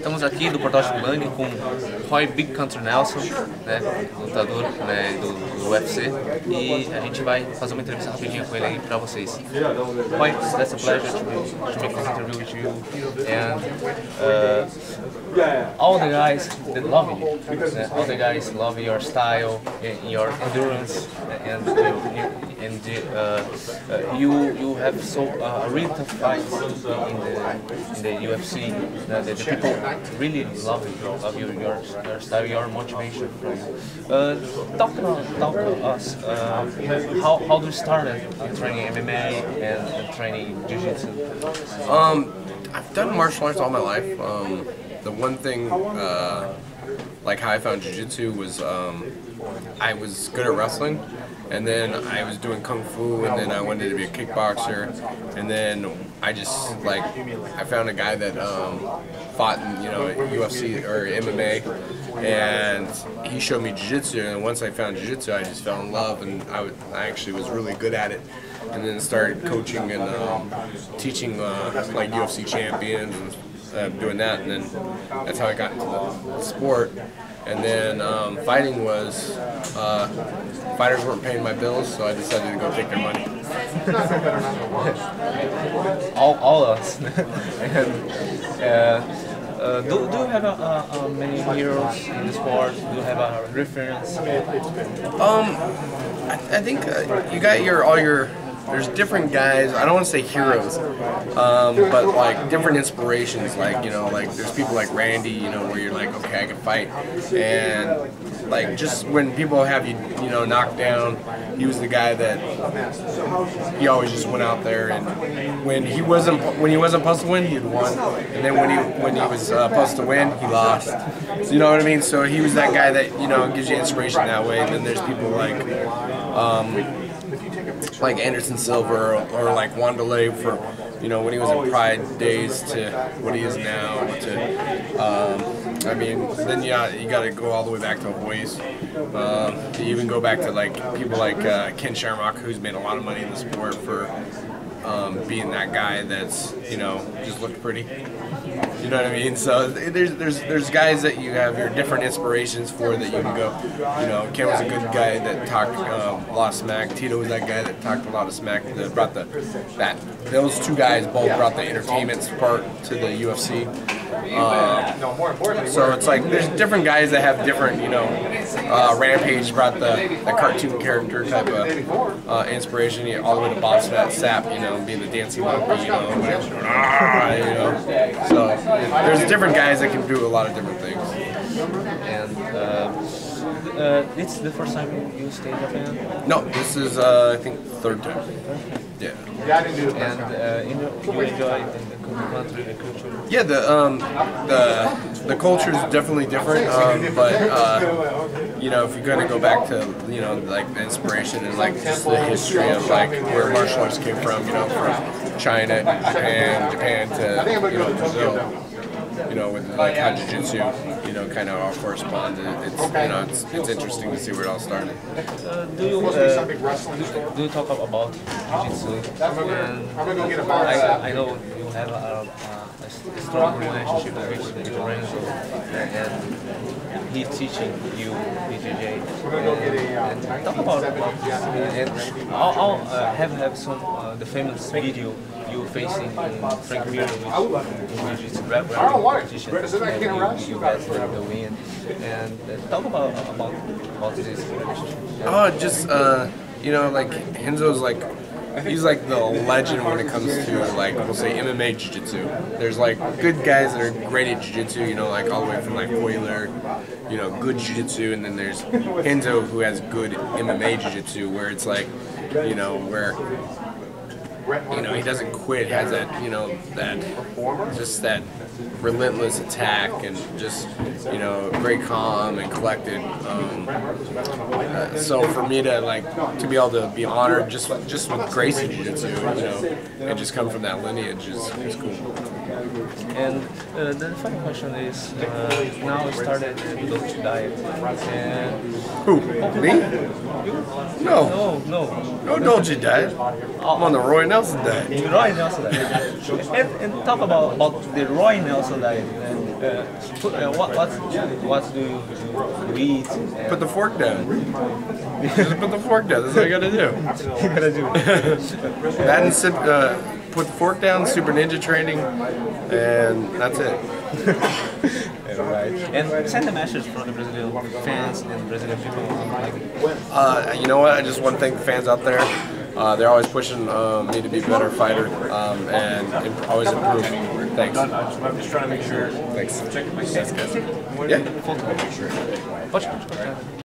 Estamos aqui do Portal Chico com Roy Big Country Nelson, né, lutador, né, do UFC, e a gente vai fazer uma entrevista rapidinha com ele aí pra vocês. Roy, that's a pleasure to make this interview with you, and all the guys that love you, all the guys love your style, your endurance, and you have so really tough fights in the UFC. The people really love your style, your motivation. Talk to us. How do you start training MMA and training jiu-jitsu? I've done martial arts all my life. The one thing, like how I found jiu-jitsu was I was good at wrestling, and then I was doing kung fu, and then I wanted to be a kickboxer, and then I found a guy that fought in UFC or MMA, and he showed me jiu-jitsu, and once I found jiu-jitsu I just fell in love, and I actually was really good at it, and then started coaching and teaching like UFC champions and doing that, and then that's how I got into the sport. And then fighting was, fighters weren't paying my bills, so I decided to go take their money. all of us. Do you have many heroes in the sport? Do you have a reference? I think you got all your. There's different guys. I don't want to say heroes, but like different inspirations. Like there's people like Randy. Where you're like, okay, I can fight, and like just when people have you knocked down, he was the guy that he always just went out there, and when he wasn't supposed to win, he'd won, and then when he was supposed to win, he lost. So, you know what I mean? So he was that guy that gives you inspiration that way. And then there's people like Anderson Silva or like Wanderlei for when he was in Pride days to what he is now to I mean then you got to go all the way back to Hoyes, to even go back to like people like Ken Shamrock, who's made a lot of money in the sport for being that guy that's just looked pretty. You know what I mean? So there's guys that you have your different inspirations for that you can go. Ken was a good guy that talked a lot of smack. Tito was that guy that talked a lot of smack. Those two guys both brought the entertainment part to the UFC. So it's like there's different guys that have different. Rampage brought the cartoon character type of inspiration, all the way to Bob Sapp, being the dancing monkey, So there's different guys that can do a lot of different things. And it's the first time you stay in Japan? No, this is I think third time. Yeah. And you enjoy the country, the culture? Yeah, the culture is definitely different, but if you're gonna go back to like the inspiration and like just the history of like where martial arts came from, from China, Japan to Brazil. With like how jiu-jitsu, kind of all correspond. It's interesting to see where it all started. Do you talk about jiu-jitsu? I know you have a strong relationship with Lorenzo, and he's teaching you BJJ. And talk about this. And I'll have some the famous video you facing Frank Mir with jiu-jitsu competition, and you guys the win. And talk about this relationship. Just like Henzo's like. He's like the legend when it comes to like we'll say MMA jiu-jitsu. There's like good guys that are great at jiu-jitsu, like all the way from like Euler, good jiu-jitsu, and then there's Henzo who has good MMA jiu-jitsu where it's like, where he doesn't quit, has that that relentless attack and just very calm and collected. So for me to be able to be honored just with Gracie Jiu-Jitsu, and just come from that lineage is cool. And the final question is, now I started to go to diet. And Who? Me? No. no, no. No Dolce diet. I'm on the Roy Nelson diet. The Roy Nelson diet. And talk about the Roy Nelson diet. And what do you eat? Put the fork down. Just put the fork down. That's what you gotta do. You gotta do. That and put the fork down, Super Ninja training, and that's it. Right. And send a message from the Brazilian fans and Brazilian people. You know what? I just want to thank the fans out there. They're always pushing me to be a better fighter and always improve. Thanks. I'm just trying to make sure. Thanks. Check my stats, guys. Yeah. Pode.